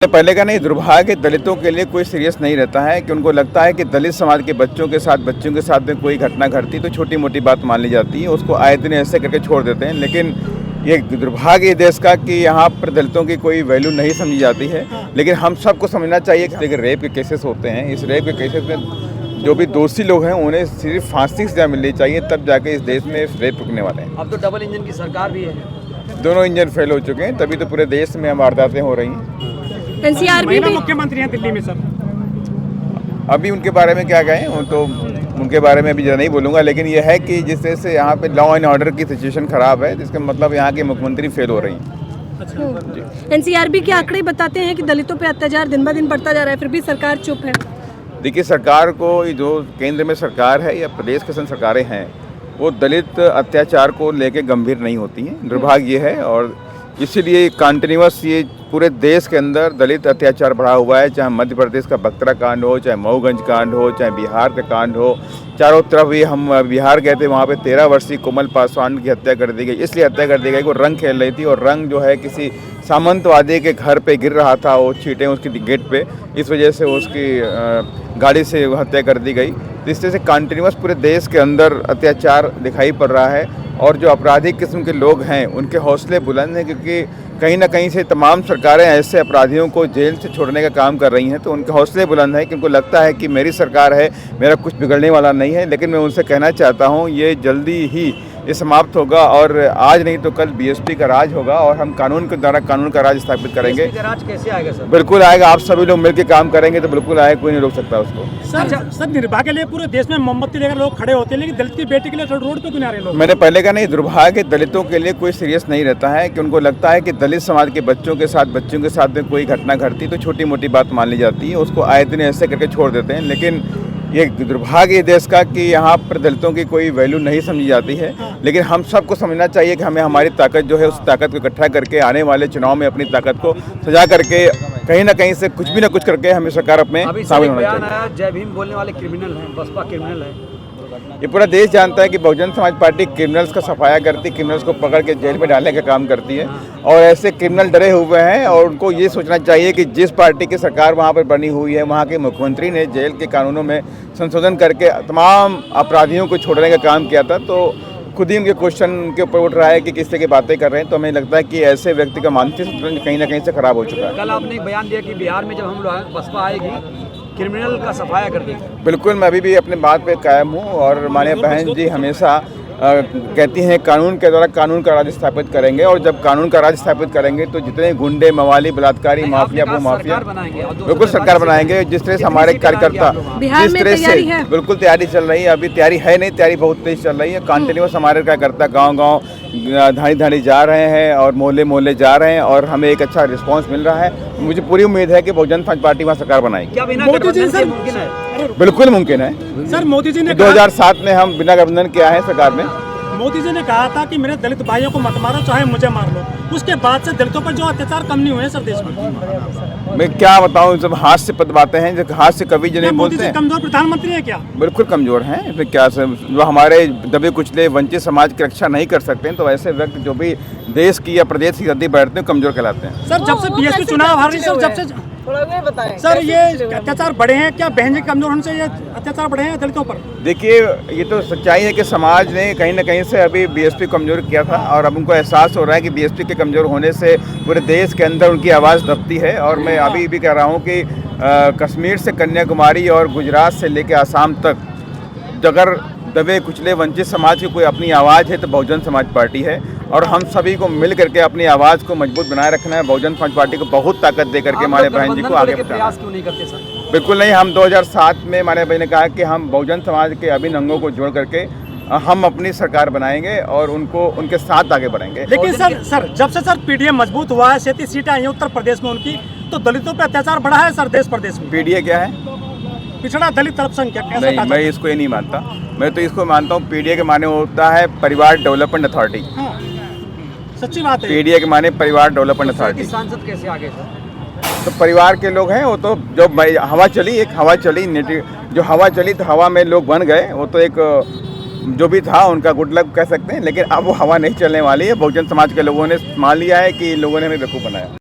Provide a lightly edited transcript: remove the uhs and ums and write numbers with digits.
पहले का नहीं, दुर्भाग्य दलितों के लिए कोई सीरियस नहीं रहता है कि उनको लगता है कि दलित समाज के बच्चों के साथ में कोई घटना घटती तो छोटी मोटी बात मान ली जाती है, उसको आए दिन ऐसे करके छोड़ देते हैं। लेकिन ये दुर्भाग्य है देश का कि यहाँ पर दलितों की कोई वैल्यू नहीं समझी जाती है। लेकिन हम सबको समझना चाहिए कि रेप के केसेस होते हैं, इस रेप के केसेस में जो भी दोषी लोग हैं उन्हें सिर्फ फांसी की सजा मिलनी चाहिए, तब जाके इस देश में रेप रुकने वाले हैं। अब तो डबल इंजन की सरकार भी है, दोनों इंजन फेल हो चुके हैं, तभी तो पूरे देश में वारदातें हो रही हैं। एनसीआर भी मुख्यमंत्री हैं दिल्ली में सर। अभी उनके बारे में क्या कहें, वो तो उनके बारे में अभी ज़रा नहीं बोलूँगा। लेकिन ये है कि जिस तरह से यहाँ पे लॉ एंड ऑर्डर की सिचुएशन ख़राब है, जिसका मतलब यहाँ के मुख्यमंत्री फेल हो रही हैं। एनसीआरबी के आंकड़े बताते हैं कि दलितों पे अत्याचार दिन ब दिन बढ़ता जा रहा है, फिर भी सरकार चुप है। देखिए, सरकार को जो केंद्र में सरकार है या प्रदेश के सरकारें हैं, वो दलित अत्याचार को लेके गंभीर नहीं होती हैं। दुर्भाग्य ये है, और इसीलिए कंटिन्यूअस ये पूरे देश के अंदर दलित अत्याचार बढ़ा हुआ है। चाहे मध्य प्रदेश का बक्तरा कांड हो, चाहे मऊगंज कांड हो, चाहे बिहार का कांड हो, चारों तरफ ही हम बिहार गए थे, वहाँ पे 13 वर्षीय कोमल पासवान की हत्या कर दी गई। इसलिए हत्या कर दी गई वो रंग खेल रही थी, और रंग जो है किसी सामंतवादी के घर पे गिर रहा था, वो छींटे उसकी गेट पे, इस वजह से उसकी गाड़ी से हत्या कर दी गई। तो इस तरह से कंटिन्यूअस पूरे देश के अंदर अत्याचार दिखाई पड़ रहा है, और जो आपराधिक किस्म के लोग हैं उनके हौसले बुलंद हैं, क्योंकि कहीं ना कहीं से तमाम सरकारें ऐसे अपराधियों को जेल से छोड़ने का काम कर रही हैं। तो उनके हौसले बुलंद हैं कि उनको लगता है कि मेरी सरकार है, मेरा कुछ बिगड़ने वाला नहीं है। लेकिन मैं उनसे कहना चाहता हूँ, ये जल्दी ही ये समाप्त होगा, और आज नहीं तो कल बीएसपी का राज होगा, और हम कानून के द्वारा कानून का राज स्थापित करेंगे। बीएसपी का राज कैसे आएगा सर? बिल्कुल आएगा, आप सभी लोग मिलकर काम करेंगे तो बिल्कुल आएगा, कोई नहीं रोक सकता उसको। सर निर्भया के लिए पूरे देश में मोमबत्ती लेकर लोग खड़े होते हैं, लेकिन दलित की बेटी के लिए रोड पे क्यों नहीं आ रहे लोग? मैंने पहले का नहीं, दुर्भाग्य दलितों के लिए कोई सीरियस नहीं रहता है कि उनको लगता है कि दलित समाज के बच्चों के साथ में कोई घटना घटती तो छोटी मोटी बात मान ली जाती है, उसको आए दिन ऐसे करके छोड़ देते हैं। लेकिन ये दुर्भाग्य है देश का कि यहाँ पर दलितों की कोई वैल्यू नहीं समझी जाती है। लेकिन हम सबको समझना चाहिए कि हमें हमारी ताकत जो है, उस ताकत को इकट्ठा करके आने वाले चुनाव में अपनी ताकत को सजा करके कहीं ना कहीं से कुछ भी ना कुछ करके हमें सरकार अपने शामिल होना चाहिए। जय भीम बोलने वाले क्रिमिनल हैं, बसपा क्रिमिनल है। ये पूरा देश जानता है कि बहुजन समाज पार्टी क्रिमिनल्स का सफाया करती है, क्रिमिनल्स को पकड़ के जेल में डालने का काम करती है, और ऐसे क्रिमिनल डरे हुए हैं। और उनको ये सोचना चाहिए कि जिस पार्टी की सरकार वहाँ पर बनी हुई है, वहाँ के मुख्यमंत्री ने जेल के कानूनों में संशोधन करके तमाम अपराधियों को छोड़ने का काम किया था, तो खुद ही उनके क्वेश्चन के ऊपर उठ रहा है कि किस तरह की बातें कर रहे हैं। तो हमें लगता है कि ऐसे व्यक्ति का मानसिक संतुलन कहीं ना कहीं से खराब हो चुका है। कल आपने एक बयान दिया कि बिहार में जब हम लोग बसपा आएगी क्रिमिनल का सफाया कर देगी। बिल्कुल, मैं अभी भी अपने बात पे कायम हूँ, और माननीय बहन जी हमेशा कहती हैं कानून के द्वारा कानून का राज स्थापित करेंगे, और जब कानून का राज स्थापित करेंगे तो जितने गुंडे, मवाली, बलात्कारी, माफिया, वो माफिया, बिल्कुल सरकार बनाएंगे। जिस तरह से हमारे कार्यकर्ता, जिस तरह से बिल्कुल तैयारी चल रही है, अभी तैयारी है नहीं, तैयारी बहुत तेज चल रही है। कंटिन्यूअस हमारे कार्यकर्ता गाँव धाड़ी जा रहे हैं, और मोहल्ले जा रहे हैं, और हमें एक अच्छा रिस्पॉन्स मिल रहा है। मुझे पूरी उम्मीद है कि बहुजन समाज पार्टी वहाँ सरकार बनाएगी। बिल्कुल मुमकिन है सर। मोदी जी ने 2007 में हम बिना गठबंधन किया है सरकार में। मोदी जी ने कहा था कि मेरे दलित भाइयों को मत मारो, चाहे मुझे मार लो। उसके बाद से दलितों पर जो अत्याचार कम नहीं हुए सर देश में। मैं क्या बताऊं, सब हास्य पद बातें हैं, जो हास्य कवि जो नहीं बोलते हैं। कमजोर प्रधानमंत्री है क्या? बिल्कुल कमजोर हैं। तो क्या जो हमारे दबे कुचले वंचित समाज की रक्षा नहीं कर सकते हैं, तो ऐसे व्यक्ति जो भी देश की या प्रदेश की गद्दी बैठते हैं कमजोर कहलाते हैं। सर जब से बीएसपी चुनाव हार रही, सर जब से सर ये अत्याचार बढ़े हैं, क्या बहन जी कमजोर होने से ये अत्याचार बढ़े हैं दलितों पर? देखिए, ये तो सच्चाई है कि समाज ने कहीं ना कहीं से अभी बीएसपी कमजोर किया था, और अब उनको एहसास हो रहा है कि बीएसपी के कमजोर होने से पूरे देश के अंदर उनकी आवाज़ दबती है। और मैं अभी भी कह रहा हूँ कि कश्मीर से कन्याकुमारी और गुजरात से लेकर आसाम तक अगर दबे कुचले वंचित समाज की कोई अपनी आवाज़ है तो बहुजन समाज पार्टी है, और हम सभी को मिल करके अपनी आवाज़ को मजबूत बनाए रखना है। बहुजन समाज पार्टी को बहुत ताकत दे करके हमारे बहन जी को आगे प्रयास क्यों नहीं करते सर? बिल्कुल नहीं, हम 2007 में हमारे बहन ने कहा कि हम बहुजन समाज के अभिन्न अंगों को जोड़ करके हम अपनी सरकार बनाएंगे, और उनको उनके साथ आगे बढ़ेंगे। लेकिन सर जब से सर पीडीए मजबूत हुआ है, 37 सीटें आई हैं उत्तर प्रदेश में उनकी, तो दलितों पर अत्याचार बढ़ा है सर देश प्रदेश में। पीडीए क्या है? पिछड़ा दलित अल्पसंख्यक। नहीं, मैं इसको ये नहीं मानता। मैं तो इसको मानता हूँ, पीडीए के माने होता है परिवार डेवलपमेंट अथॉरिटी। सच्ची बात है। पीडीए के माने परिवार डेवलपमेंट अथॉरिटी। सांसद कैसे आगे सर? तो परिवार के लोग हैं, वो तो जो हवा चली, एक हवा चली, जो हवा चली तो हवा में लोग बन गए, वो तो एक जो भी था उनका गुड लक कह सकते हैं। लेकिन अब वो हवा नहीं चलने वाली है। बहुजन समाज के लोगों ने मान लिया है कि लोगों ने हमें बेवकूफ़ बनाया।